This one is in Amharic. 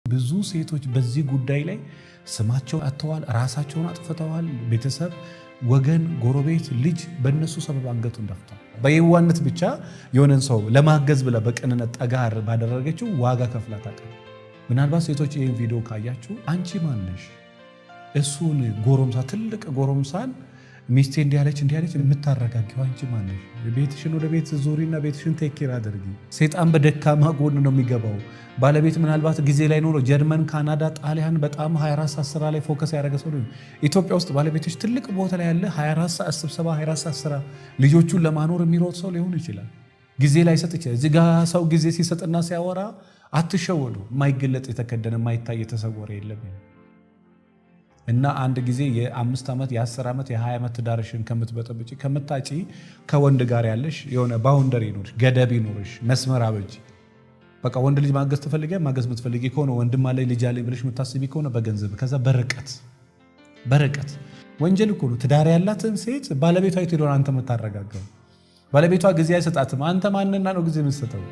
ብዙ ሴቶች በዚህ ጉዳይ ላይ ስማቸውን አጥተዋል፣ ራሳቸውን አጥፍተዋል። ቤተሰብ፣ ወገን፣ ጎረቤት፣ ልጅ በእነሱ ሰበብ አንገቱን ደፍቷል። በየዋነት ብቻ የሆነን ሰው ለማገዝ ብላ በቅንነት ጠጋር ባደረገችው ዋጋ ከፍላ ታውቃለች። ምናልባት ሴቶች ይህን ቪዲዮ ካያችሁ አንቺ ማነሽ? እሱን ጎረምሳ ትልቅ ጎረምሳን ሚስቴ እንዲያለች የምታረጋጊው አንቺ ማነሽ? ቤትሽን ወደ ቤት ዙሪና ቤትሽን ቴኬር አድርጊ። ሴጣን በደካማ ጎን ነው የሚገባው። ባለቤት ምናልባት ጊዜ ላይ ኖሮ ጀርመን፣ ካናዳ፣ ጣሊያን በጣም 24 ሰዓት ስራ ላይ ፎከስ ያደረገ ሰው ነው። ኢትዮጵያ ውስጥ ባለቤቶች ትልቅ ቦታ ላይ ያለ 24 ሰዓት ስብሰባ፣ 24 ሰዓት ስራ ልጆቹን ለማኖር የሚሮጥ ሰው ሊሆን ይችላል። ጊዜ ላይ ሰጥ ይችላል። እዚህ ጋር ሰው ጊዜ ሲሰጥና ሲያወራ አትሸወዱ። የማይገለጥ የተከደነ የማይታይ የተሰወረ የለም። እና አንድ ጊዜ የ5 ዓመት የ10 ዓመት የ20 ዓመት ትዳርሽን ከምትበጠብጪ ከምታጪ ከወንድ ጋር ያለሽ የሆነ ባውንደሪ ይኖርሽ፣ ገደብ ይኖርሽ፣ መስመር አበጂ። በቃ ወንድ ልጅ ማገዝ ማገዝ የምትፈልጊ ከሆነ ወንድም አለኝ ልጅ አለኝ ብለሽ የምታስቢ ከሆነ በገንዘብ ከዛ በርቀት ወንጀል እኮ ነው። ትዳር ያላትን ሴት ባለቤቷ የት ሄዶ አንተ የምታረጋጋው? ባለቤቷ ጊዜ አይሰጣትም። አንተ ማንና ነው ጊዜ የምትሰጠው?